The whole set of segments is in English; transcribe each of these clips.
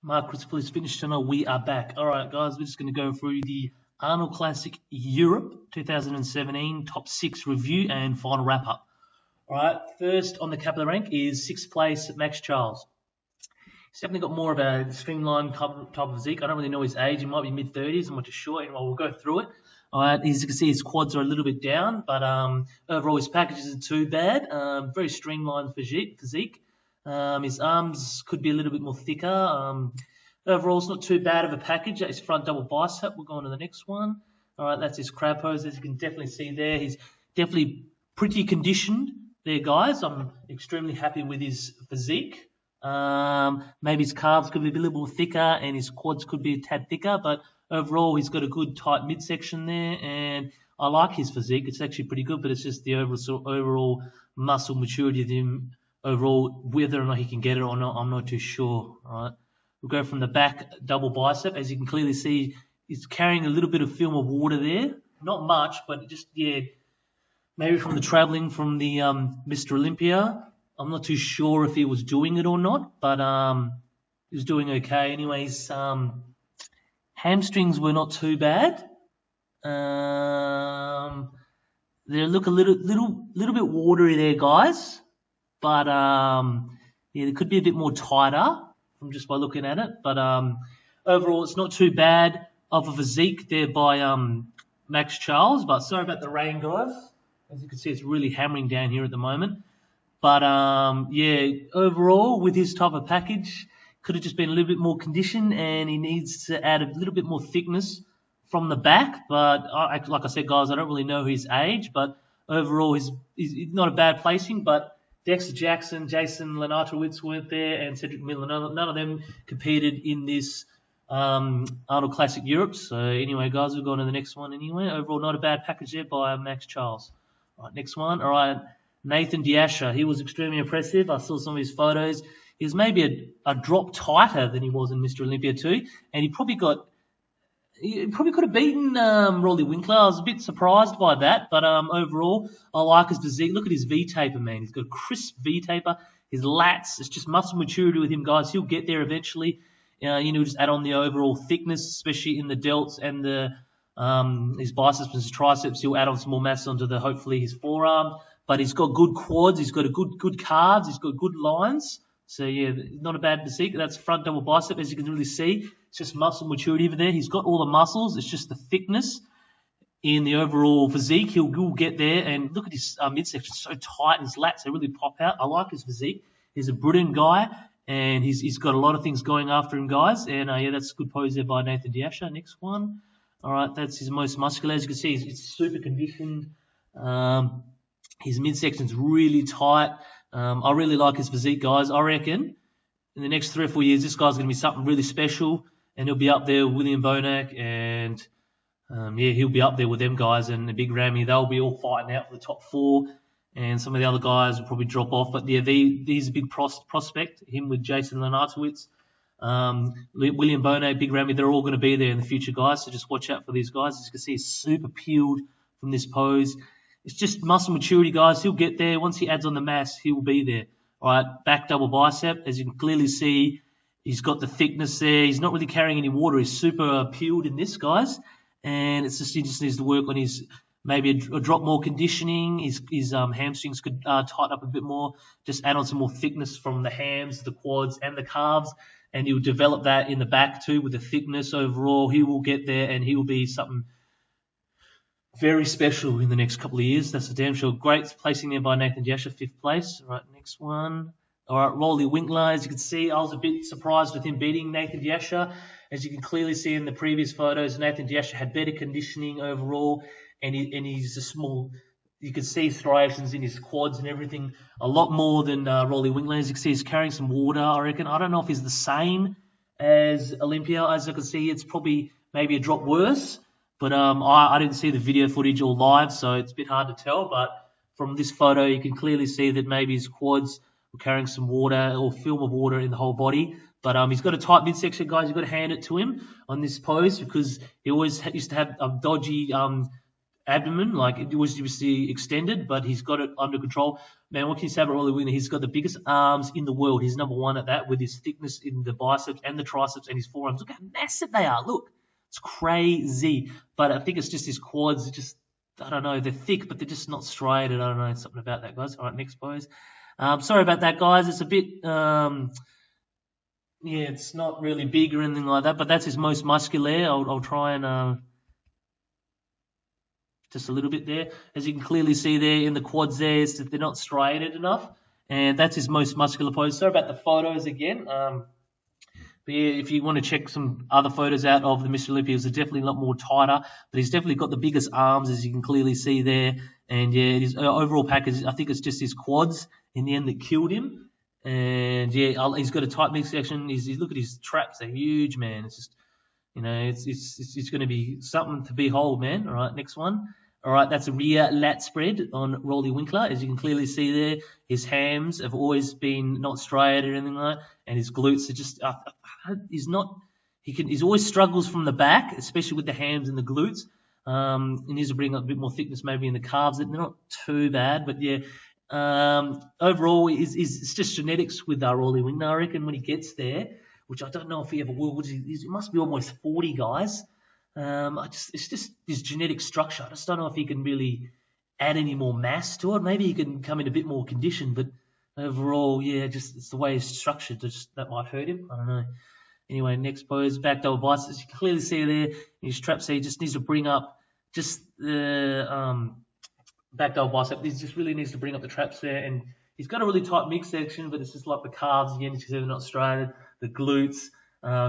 Mark Christopher is finished channel. We are back. All right, guys, we're just going to go through the Arnold Classic Europe 2017 top 6 review and final wrap up. All right, first on the cap of the rank is 6th place Max Charles. He's definitely got more of a streamlined type of physique. I don't really know his age. He might be mid-30s. I'm not too sure. Anyway, we'll go through it. All right, as you can see, his quads are a little bit down, but overall his package isn't too bad. Very streamlined physique. His arms could be a little bit more thicker. Overall, it's not too bad of a package. His front double bicep. We'll go on to the next one. All right, that's his crab pose. As you can definitely see there, he's definitely pretty conditioned there, guys. I'm extremely happy with his physique. Maybe his calves could be a little more thicker and his quads could be a tad thicker, but overall he's got a good tight midsection there, and I like his physique. It's actually pretty good, but it's just the overall muscle maturity of him. Overall, whether or not he can get it or not, I'm not too sure. All right, we'll go from the back double bicep. As you can clearly see, he's carrying a little bit of film of water there. Not much, but just, yeah, maybe from the traveling from the Mr. Olympia. I'm not too sure if he was doing it or not, but he was doing okay. Anyways, hamstrings were not too bad. They look a little bit watery there, guys. But yeah, it could be a bit more tighter from just by looking at it. But overall, it's not too bad of a physique there by Max Charles. But sorry about the rain, guys. As you can see, it's really hammering down here at the moment. But yeah, overall, with his type of package, could have just been a little bit more conditioned, and he needs to add a little bit more thickness from the back. But like I said, guys, I don't really know his age, but overall, he's not a bad placing. But Dexter Jackson, Jason Lenartowicz weren't there, and Cedric Miller. None of them competed in this Arnold Classic Europe. So anyway, guys, we'll go on to the next one anyway. Overall, not a bad package there by Max Charles. All right, next one. All right, Nathan Diasha. He was extremely impressive. I saw some of his photos. He was maybe a drop tighter than he was in Mr. Olympia too, and he probably could have beaten Rolly Winkler. I was a bit surprised by that, but overall, I like his physique. Look at his V-taper, man. He's got a crisp V-taper. His lats, it's just muscle maturity with him, guys. He'll get there eventually. Just add on the overall thickness, especially in the delts and the his biceps and his triceps. He'll add on some more mass onto hopefully his forearm. But he's got good quads. He's got a good calves. He's got good lines. So yeah, not a bad physique. That's front double bicep, as you can really see. It's just muscle maturity over there. He's got all the muscles. It's just the thickness in the overall physique. He'll get there. And look at his midsection, so tight. His lats, they really pop out. I like his physique. He's a brilliant guy, and he's got a lot of things going after him, guys. And yeah, that's a good pose there by Nathan Diasha. Next one. All right, that's his most muscular. As you can see, he's super conditioned. His midsection's really tight. I really like his physique, guys. I reckon in the next 3 or 4 years, this guy's going to be something really special, and he'll be up there with William Bonac, and yeah, he'll be up there with them guys, and the Big Ramy. They'll be all fighting out for the top 4, and some of the other guys will probably drop off. But yeah, he's a big prospect. Him with Jason Lenartowicz, William Bonac, Big Ramy, they're all going to be there in the future, guys. So just watch out for these guys. As you can see, he's super peeled from this pose. It's just muscle maturity, guys. He'll get there. Once he adds on the mass, he will be there. All right, back double bicep. As you can clearly see, he's got the thickness there. He's not really carrying any water. He's super peeled in this, guys. And it's just he just needs to work on his maybe a drop more conditioning. His hamstrings could tighten up a bit more. Just add on some more thickness from the hams, the quads, and the calves. And he'll develop that in the back too with the thickness overall. He will get there, and he will be something very special in the next couple of years. That's a damn sure. Great placing there by Nathan Diasha, 5th place. All right, next one. All right, Rolly Winkler. As you can see, I was a bit surprised with him beating Nathan Diasha. As you can clearly see in the previous photos, Nathan Diasha had better conditioning overall, and he's a small. You can see striations in his quads and everything a lot more than Rolly Winkler. As you can see, he's carrying some water, I reckon. I don't know if he's the same as Olympia. As you can see, it's probably maybe a drop worse. But I didn't see the video footage all live, so it's a bit hard to tell. But from this photo, you can clearly see that maybe his quads were carrying some water or film of water in the whole body. But he's got a tight midsection, guys. You've got to hand it to him on this pose, because he always used to have a dodgy abdomen, like it was obviously extended, but he's got it under control. Man, what can you say about Rolly Winkler? He's got the biggest arms in the world. He's number one at that with his thickness in the biceps and the triceps and his forearms. Look how massive they are. Look, it's crazy. But I think it's just his quads. Just I don't know. They're thick, but they're just not straight. And I don't know something about that, guys. All right, next pose. Sorry about that, guys. It's a bit. Yeah, it's not really big or anything like that, but that's his most muscular. I'll try and just a little bit there. As you can clearly see there in the quads there, they're not striated enough, and that's his most muscular pose. Sorry about the photos again. But yeah, if you want to check some other photos out of the Mr. Olympia, they're definitely a lot more tighter, but he's definitely got the biggest arms, as you can clearly see there. And yeah, his overall package, I think it's just his quads in the end that killed him. And yeah, he's got a tight midsection. Look at his traps; they're huge, man. It's just, you know, it's going to be something to behold, man. All right, next one. All right, that's a rear lat spread on Rolly Winkler. As you can clearly see there, his hams have always been not striated or anything like that, and his glutes are just he always struggles from the back, especially with the hams and the glutes. He needs to bring up a bit more thickness maybe in the calves. They're not too bad, but yeah. Overall, it's just genetics with Rolly Winkler. I reckon when he gets there, which I don't know if he ever will, he must be almost 40, guys. It's just his genetic structure. I just don't know if he can really add any more mass to it. Maybe he can come in a bit more condition, but overall, yeah, just it's the way he's structured. That might hurt him. I don't know. Anyway, next pose, back double biceps. You can clearly see there his traps. He just needs to bring up just the back double bicep. He just really needs to bring up the traps there, and he's got a really tight midsection, but it's just like the calves again. Because they're not striated. The glutes.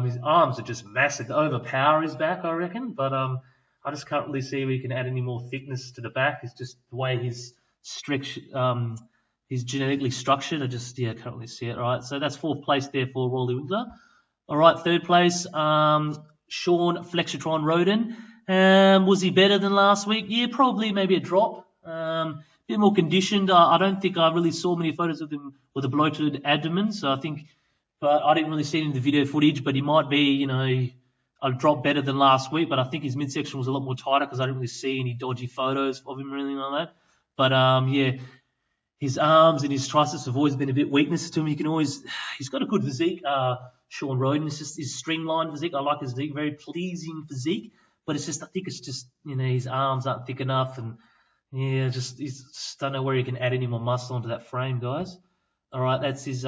His arms are just massive. They overpower his back, I reckon. But I just can't really see where he can add any more thickness to the back. It's just the way he's genetically structured. I can't really see it. All right, so that's fourth place there for Rolly Winkler. All right, third place, Sean Flexitron Roden. Was he better than last week? Yeah, probably maybe a drop. Bit more conditioned. I don't think I really saw many photos of him with a bloated abdomen, so I think. But I didn't really see it in the video footage, but he might be, you know, a drop better than last week. But I think his midsection was a lot more tighter because I didn't really see any dodgy photos of him or anything like that. But yeah, his arms and his triceps have always been a bit weakness to him. He's got a good physique. Sean Roden, it's just his streamlined physique. I like his physique, very pleasing physique. But I think it's just, you know, his arms aren't thick enough, and yeah, just don't know where he can add any more muscle onto that frame, guys. All right, that's his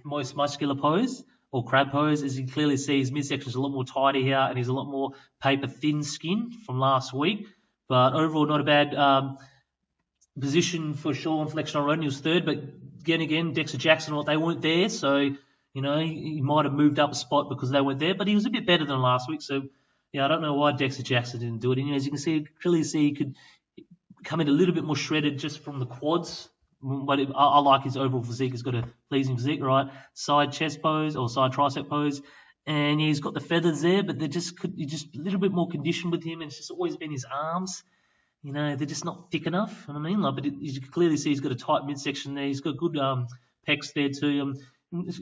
most muscular pose, or crab pose. As you can clearly see, his midsection is a lot more tighter here, and he's a lot more paper-thin skin from last week. But overall, not a bad position for Sean Flexitron Roden. He was third, but again, Dexter Jackson, they weren't there, so, you know, he might have moved up a spot because they weren't there, but he was a bit better than last week. So, yeah, I don't know why Dexter Jackson didn't do it. Anyway, as you can clearly see he could come in a little bit more shredded just from the quads. But I like his overall physique. He's got a pleasing physique, right? Side chest pose or side tricep pose, and yeah, he's got the feathers there, but they're just a little bit more conditioned with him, and it's just always been his arms. You know, they're just not thick enough. You know what I mean, but you can clearly see he's got a tight midsection there. He's got good pecs there too.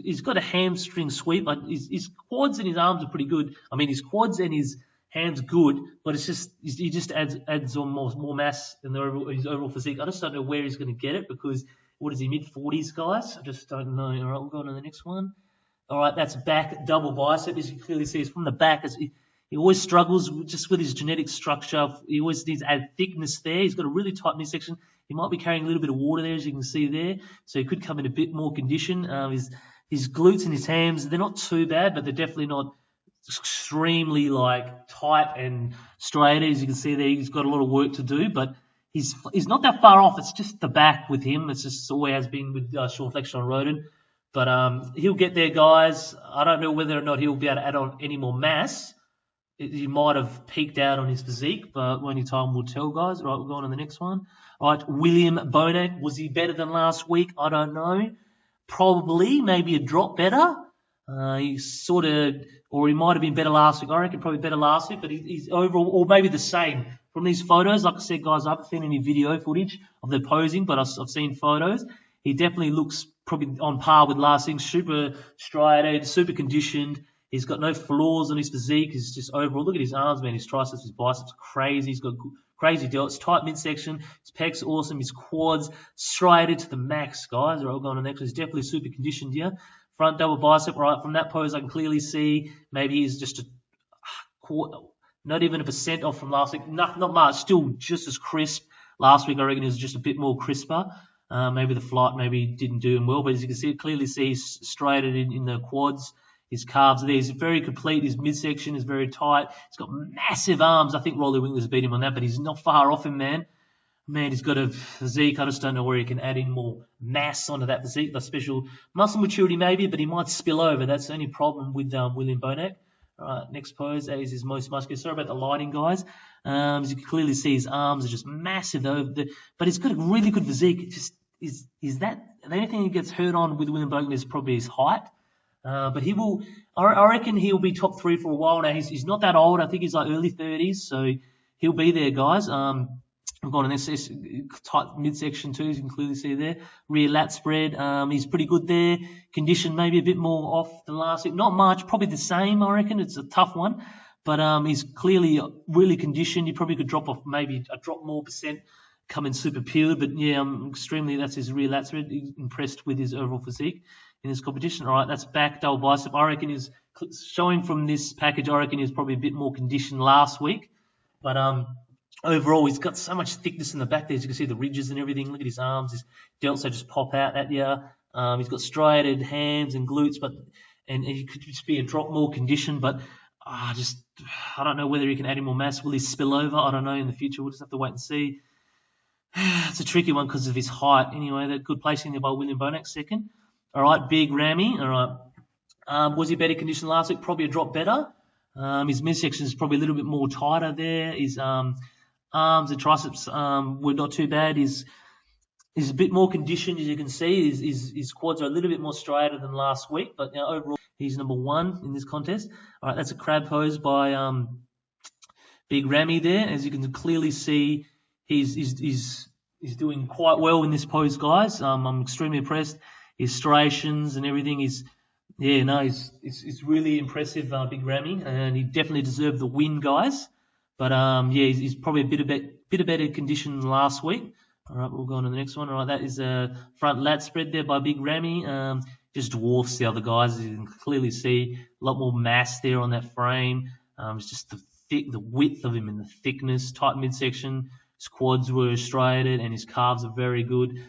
He's got a hamstring sweep. His quads and his arms are pretty good. I mean, his quads and his hands good, but it's just he just adds on more mass in his overall physique. I just don't know where he's going to get it because what is he, mid-40s, guys? I just don't know. All right, we'll go on to the next one. All right, that's back double bicep. As you can clearly see, it's from the back. He always struggles just with his genetic structure. He always needs to add thickness there. He's got a really tight midsection. He might be carrying a little bit of water there, as you can see there. So he could come in a bit more condition. His glutes and his hams, they're not too bad, but they're definitely not extremely tight and straight. As you can see there, he's got a lot of work to do, but he's not that far off. It's just the back with him. It's just always has been with Sean Flexitron Roden. But he'll get there, guys. I don't know whether or not he'll be able to add on any more mass. He might have peaked out on his physique, but only time will tell, guys. Right, we'll go on to the next one. All right, William Bonek. Was he better than last week? I don't know. Probably, maybe a drop better. He might have been better last week. I reckon probably better last week, but he's overall, or maybe the same. From these photos, like I said, guys, I haven't seen any video footage of the posing, but I've seen photos. He definitely looks probably on par with last week. Super striated, super conditioned. He's got no flaws on his physique. He's just overall, look at his arms, man. His triceps, his biceps are crazy. He's got crazy delts, tight midsection. His pecs awesome. His quads striated to the max, guys. All right, we're going to the next one. He's definitely super conditioned here. Front double bicep, right? From that pose, I can clearly see maybe he's just a quarter, not even a percent off from last week. Not much. Still just as crisp. Last week, I reckon, it was just a bit more crisper. Maybe the flight maybe didn't do him well, but as you can see, clearly see he's striated in the quads. His calves are there. He's very complete. His midsection is very tight. He's got massive arms. I think Rolly Winkler's beat him on that, but he's not far off him, man. Man, he's got a physique. I just don't know where he can add in more mass onto that physique. The special muscle maturity maybe, but he might spill over. That's the only problem with William Bonac. All right, next pose. That is his most muscular. Sorry about the lighting, guys. As you can clearly see, his arms are just massive, though. But he's got a really good physique. It just is that the only thing he gets hurt on with William Bonac is probably his height. But he will. I reckon he'll be top 3 for a while now. He's not that old. I think he's like early 30s, so he'll be there, guys. We've got an SS tight midsection too, as you can clearly see there. Rear lat spread. He's pretty good there. Condition maybe a bit more off than last week. Not much, probably the same, I reckon. It's a tough one. But he's clearly really conditioned. He probably could drop off maybe a drop more percent, come in super peeled. But yeah, that's his rear lat spread. Impressed with his overall physique in this competition. All right, that's back double bicep. I reckon he's showing from this package. I reckon he was probably a bit more conditioned last week. But overall, he's got so much thickness in the back there. As you can see, the ridges and everything. Look at his arms. His delts just pop out at you. He's got striated hands and glutes, and he could just be a drop more conditioned. But I don't know whether he can add in more mass. Will he spill over? I don't know in the future. We'll just have to wait and see. It's a tricky one because of his height. Anyway, that good placing there by William Bonac, second. All right, Big Ramy. All right. Was he better conditioned last week? Probably a drop better. His midsection is probably a little bit more tighter there. His arms and triceps were not too bad. He's a bit more conditioned, as you can see. His quads are a little bit more striated than last week, but overall he's number 1 in this contest. All right, that's a crab pose by Big Ramy there. As you can clearly see, he's doing quite well in this pose, guys. I'm extremely impressed. His striations and everything is. It's really impressive, Big Ramy, and he definitely deserved the win, guys. But he's probably a bit better condition than last week. All right, we'll go on to the next one. All right, that is a front lat spread there by Big Ramy. Just dwarfs the other guys, as you can clearly see. A lot more mass there on that frame. It's just the width of him and the thickness, tight midsection. His quads were striated, and his calves are very good.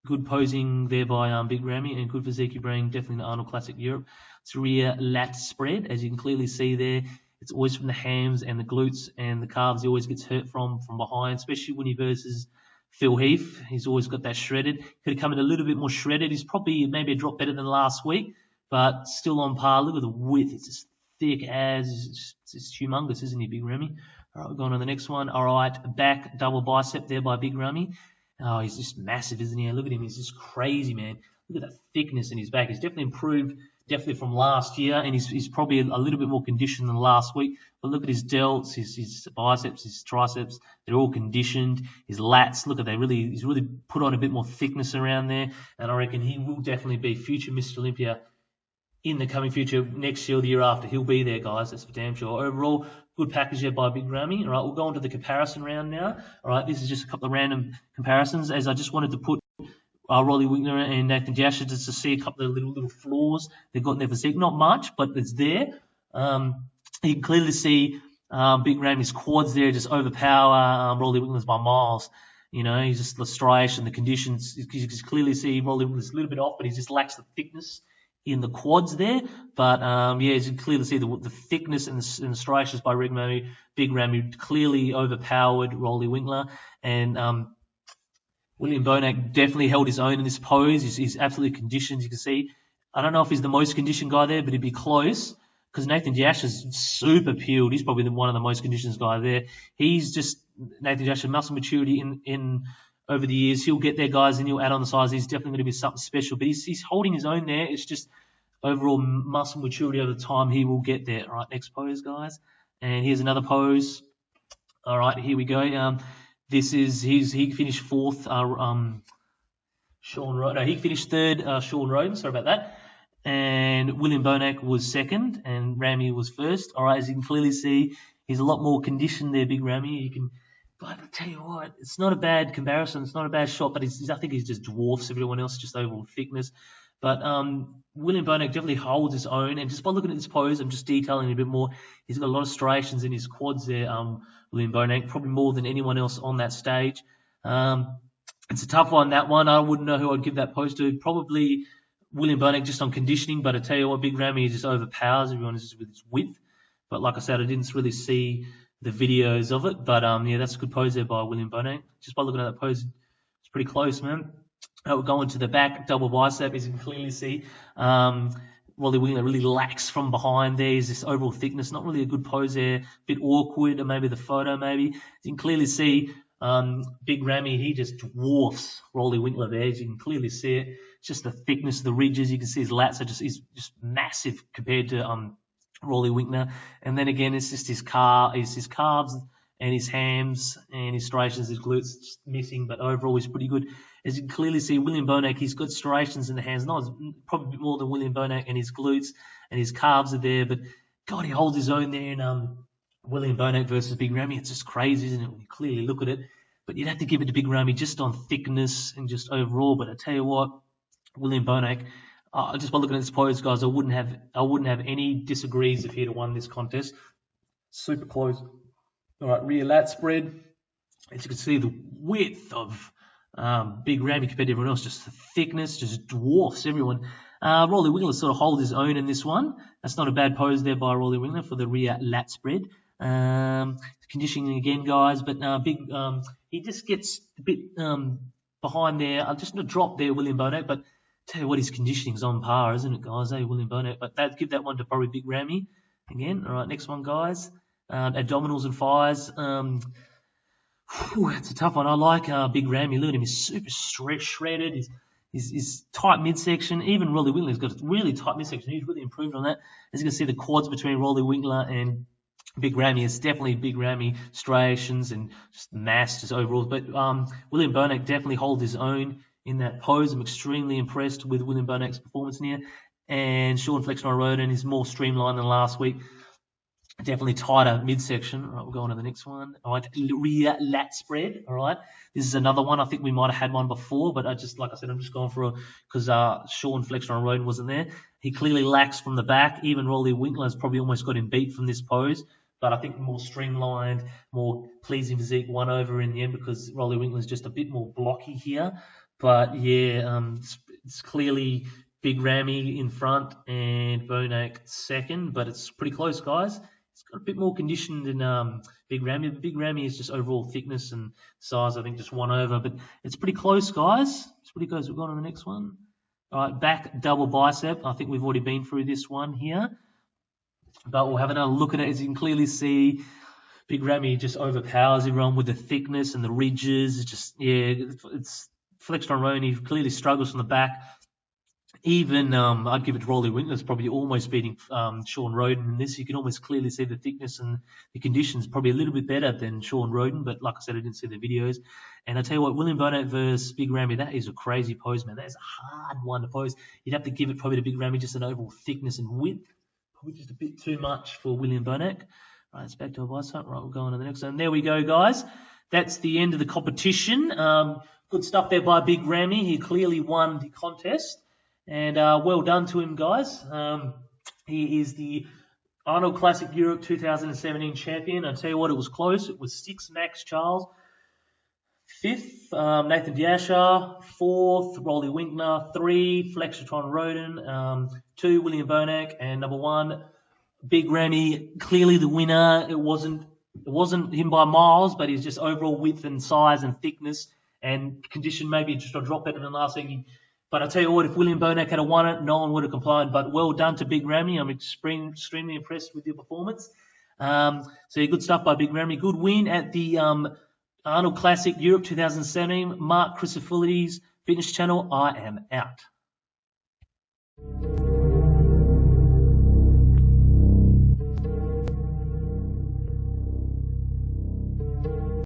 Good posing there by Big Ramy, and good physique bring, definitely the Arnold Classic Europe. It's rear lat spread, as you can clearly see there. It's always from the hams and the glutes and the calves. He always gets hurt from behind, especially when he versus Phil Heath. He's always got that shredded. Could have come in a little bit more shredded. He's probably maybe a drop better than last week, but still on par. Look at the width. It's just thick as. It's humongous, isn't he, Big Ramy? All right, we're going on to the next one. All right, back double bicep there by Big Ramy. Oh, he's just massive, isn't he? Look at him. He's just crazy, man. Look at that thickness in his back. He's definitely improved, definitely from last year, and he's probably a little bit more conditioned than last week. But look at his delts, his biceps, his triceps. They're all conditioned. His lats, look at that. He's really put on a bit more thickness around there, and I reckon he will definitely be future Mr. Olympia in the coming future, next year or the year after. He'll be there, guys. That's for damn sure. Overall, good package there by Big Ramy. All right, we'll go on to the comparison round now. All right, this is just a couple of random comparisons, as I just wanted to put Rolly Winkler and Nathan Jasher just to see a couple of little flaws they've got in their physique. Not much, but it's there. You can clearly see Big Ramy's quads there just overpower Rolly Winkler's by miles. You know, he's just the striation, the conditions. You can clearly see Rolly Winkler's a little bit off, but he just lacks the thickness in the quads there. But as you can clearly see, the thickness and the striations by Big Ramy clearly overpowered Rolly Winkler. And William Bonac definitely held his own in this pose. He's absolutely conditioned, you can see. I don't know if he's the most conditioned guy there, but he'd be close, because Nathan Jasher's super peeled. He's probably one of the most conditioned guys there. He's just, Nathan Jasher, muscle maturity in over the years. He'll get there, guys, and he'll add on the size. He's definitely going to be something special, but he's holding his own there. It's just overall muscle maturity over time. He will get there. All right, next pose, guys. And here's another pose. All right, here we go. This is he finished fourth. Sean Roden. No, he finished third. Sean Roden. Sorry about that. And William Bonac was second, and Ramy was first. All right, as you can clearly see, He's a lot more conditioned there, Big Ramy. But I tell you what, it's not a bad comparison. It's not a bad shot, but I think he just dwarfs everyone else, just overall thickness. But William Bonac definitely holds his own, and just by looking at this pose, I'm just detailing it a bit more. He's got a lot of striations in his quads there, William Bonac, probably more than anyone else on that stage. It's a tough one, that one. I wouldn't know who I'd give that pose to. Probably William Bonac just on conditioning, but I tell you what, Big Ramy just overpowers everyone just with his width. But like I said, I didn't really see the videos of it. But yeah, that's a good pose there by William Bonac. Just by looking at that pose, it's pretty close, man. We're going to the back, double bicep, as you can clearly see. Rolly Winkler really lacks from behind there. Is this overall thickness, not really a good pose there. A bit awkward, or maybe the photo, maybe. You can clearly see Big Ramy, he just dwarfs Rolly Winkler there. As you can clearly see it. It's just the thickness of the ridges. You can see his lats are he's just massive compared to Rolly Winkler. And then again, it's just his calves and his hams and his striations, his glutes just missing, but overall he's pretty good. As you can clearly see, William Bonac, he's got striations in the hands, probably a bit more than William Bonac, and his glutes and his calves are there, but God, he holds his own there in William Bonac versus Big Ramy. It's just crazy, isn't it, when you clearly look at it? But you'd have to give it to Big Ramy just on thickness and just overall. But I tell you what, William Bonac, just by looking at this pose, guys, I wouldn't have any disagrees if he'd have won this contest. Super close. All right, rear lat spread. As you can see, the width of Big Ramy compared to everyone else, just the thickness, just dwarfs everyone. Rolly Winkler sort of holds his own in this one. That's not a bad pose there by Rolly Winkler for the rear lat spread. Conditioning again, guys, but he just gets a bit behind there. Just a drop there, William Bonac, but tell you what, his conditioning's on par, isn't it, guys? Hey, William Bonac, but give that one to probably Big Ramy again. All right, next one, guys. Abdominals and thighs. It's a tough one. I like Big Ramy. Look at him. He's super shredded. His tight midsection. Even Rolly Winkler's got a really tight midsection. He's really improved on that. As you can see, the quads between Rolly Winkler and Big Ramy, it's definitely Big Ramy striations and just mass just overall. But William Bonac definitely holds his own in that pose. I'm extremely impressed with William Bonac's performance here. And Sean Flexner Roden is more streamlined than last week. Definitely tighter midsection. All right, we'll go on to the next one. All right, rear lat spread. All right, this is another one. I think we might have had one before, but like I said, I'm just going for because Sean Flexner on Roden wasn't there. He clearly lacks from the back. Even Rolly Winkler has probably almost got him beat from this pose, but I think more streamlined, more pleasing physique won over in the end because Rolly Winkler is just a bit more blocky here. But yeah, it's clearly Big Ramy in front and Bonac second, but it's pretty close, guys. It's got a bit more conditioned than Big Ramy. But Big Ramy is just overall thickness and size, I think, just won over. But it's pretty close, guys. It's pretty close. We've gone on the next one. All right, back double bicep. I think we've already been through this one here. But we'll have another look at it. As you can clearly see, Big Ramy just overpowers everyone with the thickness and the ridges. It's just, yeah, it's flexed on Rowan. He clearly struggles from the back. Even I'd give it to Rolly Winkler. It's probably almost beating Sean Roden in this. You can almost clearly see the thickness and the conditions probably a little bit better than Sean Roden. But like I said, I didn't see the videos. And I tell you what, William Bonac versus Big Ramy, that is a crazy pose, man. That is a hard one to pose. You'd have to give it probably to Big Ramy, just an overall thickness and width. Probably just a bit too much for William Bonac. Right, it's back to a bicep. Right, we'll go on to the next one. There we go, guys. That's the end of the competition. Good stuff there by Big Ramy. He clearly won the contest. And well done to him, guys. He is the Arnold Classic Europe 2017 champion. I tell you what, it was close. It was 6 Max Charles, 5th Nathan Diasha, 4th Rolly Winkler, 3 Flexitron Roden, 2 William Bonac, and number 1 Big Ramy. Clearly the winner. It wasn't him by miles, but he's just overall width and size and thickness and condition maybe just a drop better than last week. But I tell you what, if William Bonac had won it, no one would have complained. But well done to Big Ramy. I'm extremely impressed with your performance. So yeah, good stuff by Big Ramy. Good win at the Arnold Classic Europe 2017. Mark Chrysophiles Fitness Channel. I am out.